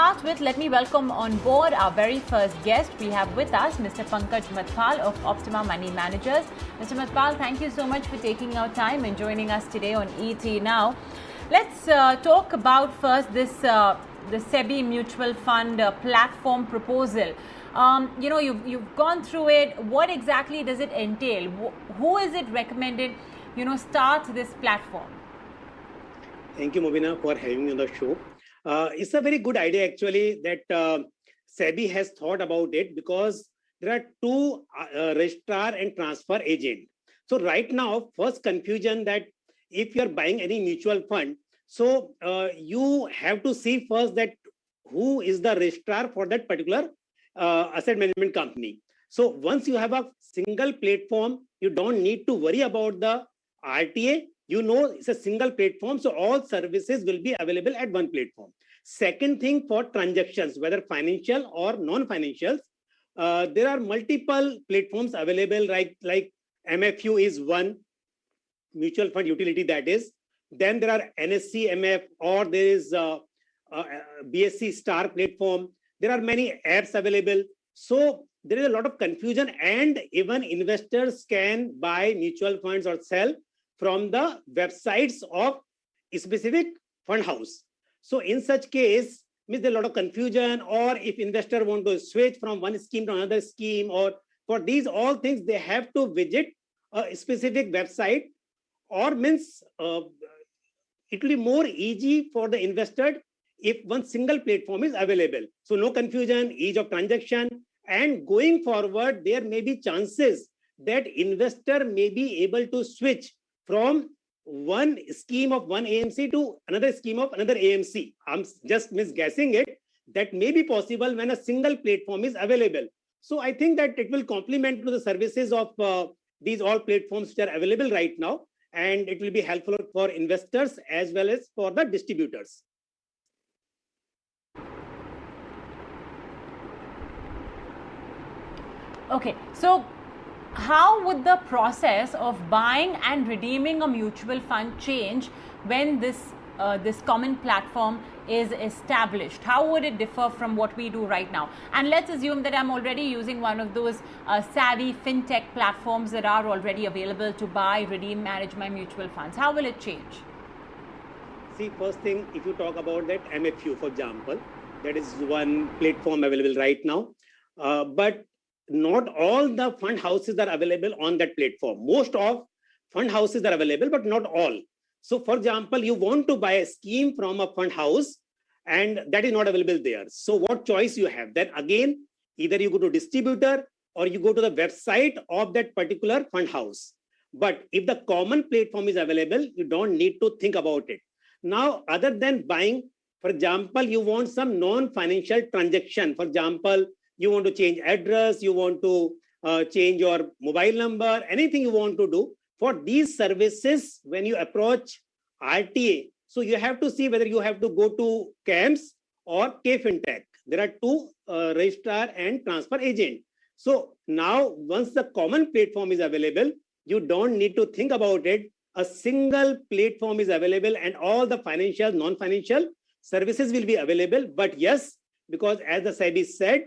start with, let me welcome on board our very first guest. We have with us Mr. Pankaj Mathpal of Optima Money Managers. Mr. Mathpal, thank you so much for taking our time and joining us today on ET Now. Let's talk about first this the SEBI mutual fund platform proposal. You've gone through it. What exactly does it entail? Who is it recommended, start this platform? Thank you, Mobina, for having me on the show. It's a very good idea, actually, that SEBI has thought about it, because there are two registrar and transfer agent. So right now, first confusion that if you're buying any mutual fund, so you have to see first that who is the registrar for that particular asset management company. So once you have a single platform, you don't need to worry about the RTA. It's a single platform, so all services will be available at one platform. Second thing, for transactions, whether financial or non-financials, there are multiple platforms available, like MFU is one mutual fund utility, that is. Then there are NSC MF, or there is BSC Star platform. There are many apps available. So there is a lot of confusion, and even investors can buy mutual funds or sell from the websites of a specific fund house. So in such case, there's a lot of confusion, or if investor want to switch from one scheme to another scheme, or for these all things, they have to visit a specific website, or it will be more easy for the investor if one single platform is available. So no confusion, ease of transaction, and going forward, there may be chances that investor may be able to switch from one scheme of one AMC to another scheme of another AMC. I'm just misguessing it. That may be possible when a single platform is available. So I think that it will complement to the services of these all platforms which are available right now, and it will be helpful for investors as well as for the distributors. Okay, so how would the process of buying and redeeming a mutual fund change when this common platform is established? How would it differ from what we do right now? And let's assume that I'm already using one of those savvy fintech platforms that are already available to buy, redeem, manage my mutual funds. How will it change? See, first thing, if you talk about that MFU, for example, that is one platform available right now. But not all the fund houses are available on that platform. Most of fund houses are available, but not all. So for example, you want to buy a scheme from a fund house and that is not available there. So what choice you have? Then again, either you go to distributor or you go to the website of that particular fund house. But if the common platform is available, you don't need to think about it. Now, other than buying, for example, you want some non-financial transaction. For example, you want to change address, you want to change your mobile number, anything you want to do. For these services, when you approach RTA, so you have to see whether you have to go to CAMS or KFintech. There are two registrar and transfer agent. So now, once the common platform is available, you don't need to think about it. A single platform is available and all the financial, non-financial services will be available. But yes, because as the SEBI said,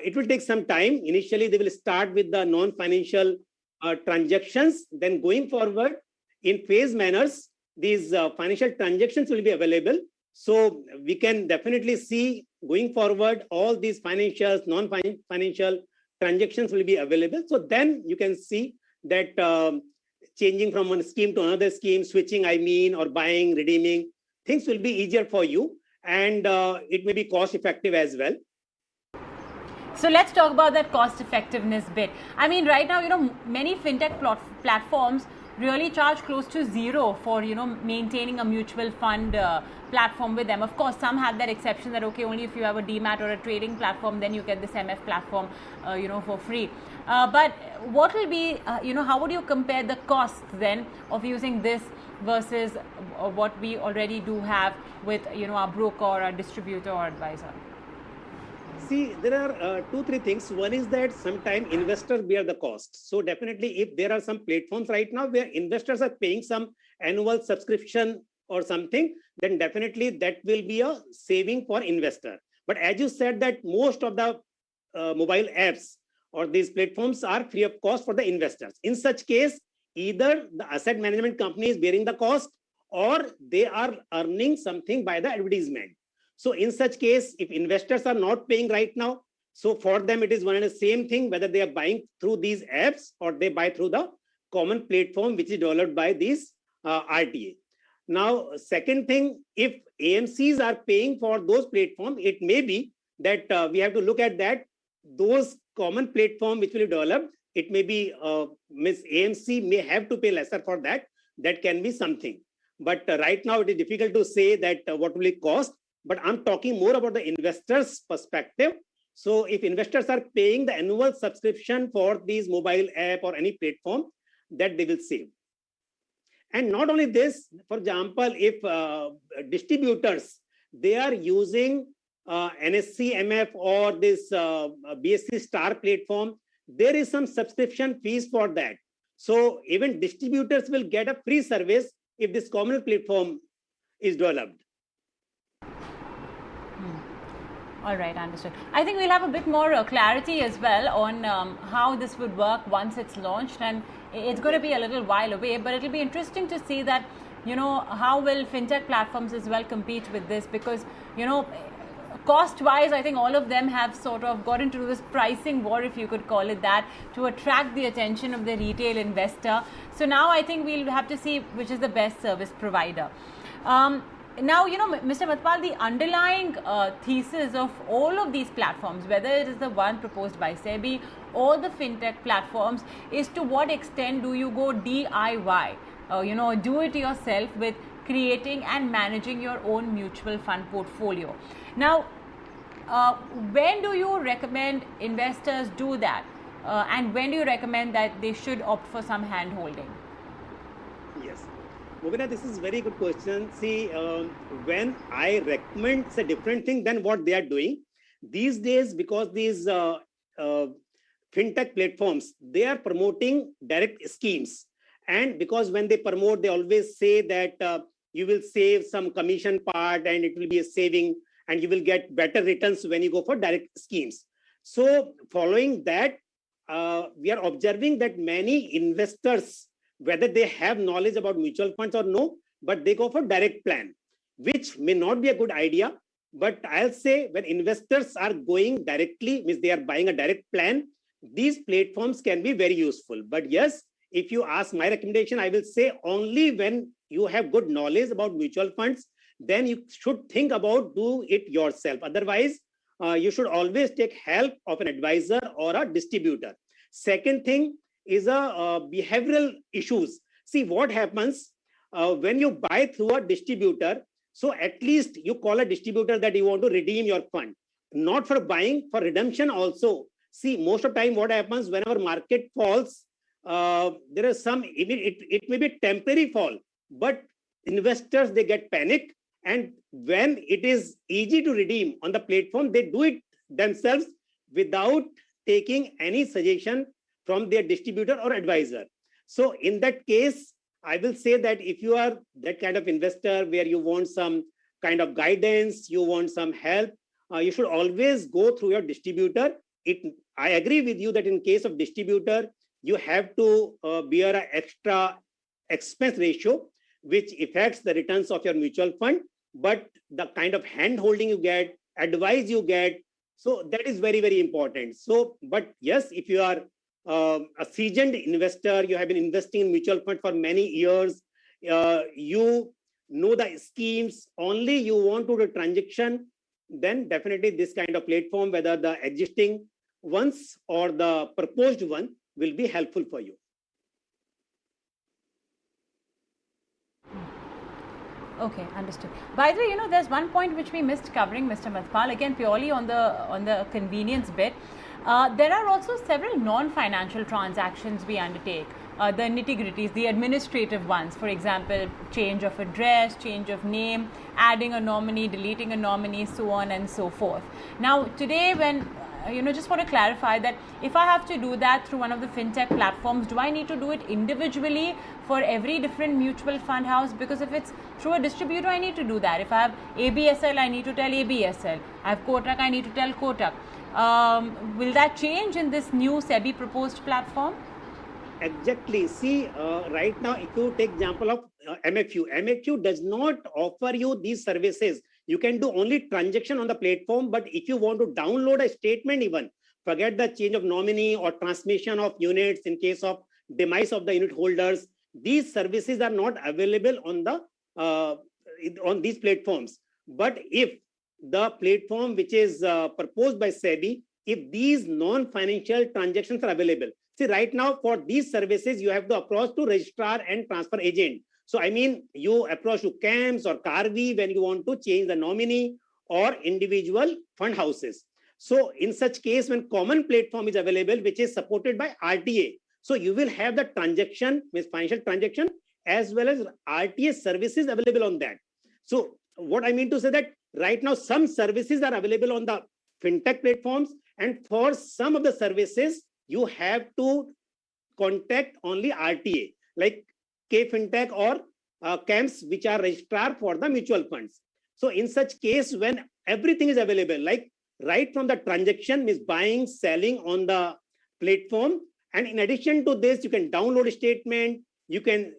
it will take some time. Initially, they will start with the non-financial transactions. Then going forward, in phase manners, these financial transactions will be available. So we can definitely see going forward, all these financials, non-financial transactions will be available. So then you can see that changing from one scheme to another scheme, switching, or buying, redeeming, things will be easier for you. And it may be cost effective as well. So let's talk about that cost effectiveness bit. I mean, right now, many fintech platforms really charge close to zero for, maintaining a mutual fund platform with them. Of course, some have that exception that, okay, only if you have a demat or a trading platform, then you get this MF platform, for free. But what will be, how would you compare the costs then of using this versus what we already do have with, our broker or our distributor or advisor? See, there are 2-3 things. One is that sometimes investors bear the cost. So definitely, if there are some platforms right now where investors are paying some annual subscription or something, then definitely that will be a saving for investor. But as you said that most of the mobile apps or these platforms are free of cost for the investors. In such case, either the asset management company is bearing the cost or they are earning something by the advertisement. So in such case, if investors are not paying right now, so for them it is one and the same thing whether they are buying through these apps or they buy through the common platform which is developed by these RTA. Now, second thing, if AMCs are paying for those platforms, it may be that we have to look at that. Those common platform which will be developed, it may be Miss AMC may have to pay lesser for that. That can be something. But right now it is difficult to say that what will it cost. But I'm talking more about the investors' perspective. So if investors are paying the annual subscription for these mobile app or any platform, that they will save. And not only this, for example, if distributors, they are using NSC MF or this BSC Star platform, there is some subscription fees for that. So even distributors will get a free service if this common platform is developed. All right, understood. I think we'll have a bit more clarity as well on how this would work once it's launched, and it's going to be a little while away, but it'll be interesting to see that, you know, how will fintech platforms as well compete with this, because, you know, cost-wise, I think all of them have sort of got into this pricing war, if you could call it that, to attract the attention of the retail investor. So now I think we'll have to see which is the best service provider. Now, you know, Mr. Mathpal, the underlying thesis of all of these platforms, whether it is the one proposed by SEBI or the fintech platforms, is to what extent do you go DIY, you know, do it yourself with creating and managing your own mutual fund portfolio. Now, when do you recommend investors do that? And when do you recommend that they should opt for some hand holding? Yes. Mubina, this is a very good question. See, when I recommend, it's a different thing than what they are doing. These days, because these fintech platforms, they are promoting direct schemes. And because when they promote, they always say that you will save some commission part and it will be a saving and you will get better returns when you go for direct schemes. So following that, we are observing that many investors, whether they have knowledge about mutual funds or no, but they go for direct plan, which may not be a good idea. But I'll say when investors are going directly, means they are buying a direct plan, these platforms can be very useful. But yes, if you ask my recommendation, I will say only when you have good knowledge about mutual funds, then you should think about do it yourself. Otherwise, you should always take help of an advisor or a distributor. Second thing is behavioral issues. See what happens when you buy through a distributor. So at least you call a distributor that you want to redeem your fund, not for buying, for redemption also. See, most of the time what happens whenever market falls, there is some, it may be temporary fall, but investors, they get panic. And when it is easy to redeem on the platform, they do it themselves without taking any suggestion from their distributor or advisor. So in that case, I will say that if you are that kind of investor where you want some kind of guidance, you want some help, you should always go through your distributor. I agree with you that in case of distributor, you have to bear an extra expense ratio, which affects the returns of your mutual fund. But the kind of hand holding you get, advice you get, so that is very, very important. So, but yes, if you are a seasoned investor, you have been investing in mutual fund for many years, you know the schemes, only you want to do transaction, then definitely this kind of platform, whether the existing ones or the proposed one, will be helpful for you. Okay, understood. By the way, you know, there's one point which we missed covering, Mr. Mathpal, again purely on the convenience bit. There are also several non-financial transactions we undertake, the nitty-gritties, the administrative ones, for example, change of address, change of name, adding a nominee, deleting a nominee, so on and so forth. Now, today when just want to clarify that if I have to do that through one of the fintech platforms, do I need to do it individually for every different mutual fund house? Because if it's through a distributor, I need to do that. If I have ABSL, I need to tell ABSL. I have Kotak, I need to tell Kotak. Will that change in this new SEBI proposed platform? Exactly. See, right now, if you take example of MFU does not offer you these services. You can do only transaction on the platform, but if you want to download a statement even, forget the change of nominee or transmission of units in case of demise of the unit holders, these services are not available on the on these platforms. But if the platform which is proposed by SEBI, if these non-financial transactions are available, see, right now for these services, you have to approach to registrar and transfer agent. So, I mean, you approach to CAMS or CARVI when you want to change the nominee or individual fund houses. So, in such case, when common platform is available, which is supported by RTA, so you will have the transaction, means financial transaction, as well as RTA services available on that. So, what I mean to say that right now, some services are available on the fintech platforms, and for some of the services, you have to contact only RTA, like KFintech or CAMS, which are registrar for the mutual funds. So in such case, when everything is available, like right from the transaction, means buying, selling on the platform, and in addition to this, you can download a statement, you can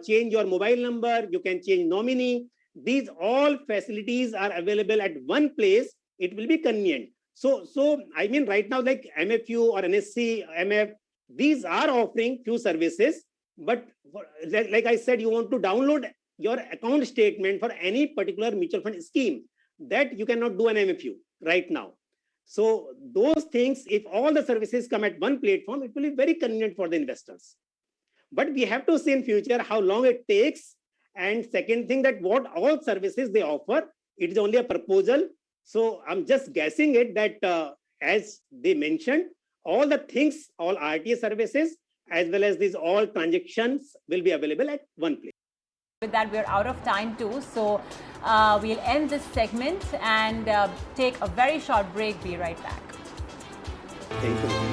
change your mobile number, you can change nominee. These all facilities are available at one place. It will be convenient. So I mean, right now, like MFU or NSC, MF, these are offering few services. But like I said, you want to download your account statement for any particular mutual fund scheme, that you cannot do an MFU right now. So those things, if all the services come at one platform, it will be very convenient for the investors. But we have to see in future how long it takes. And second thing, that what all services they offer, it is only a proposal. So I'm just guessing it that as they mentioned, all the things, all RTA services, as well as these all transactions will be available at one place. With that, we're out of time too. So we'll end this segment and take a very short break. Be right back. Thank you.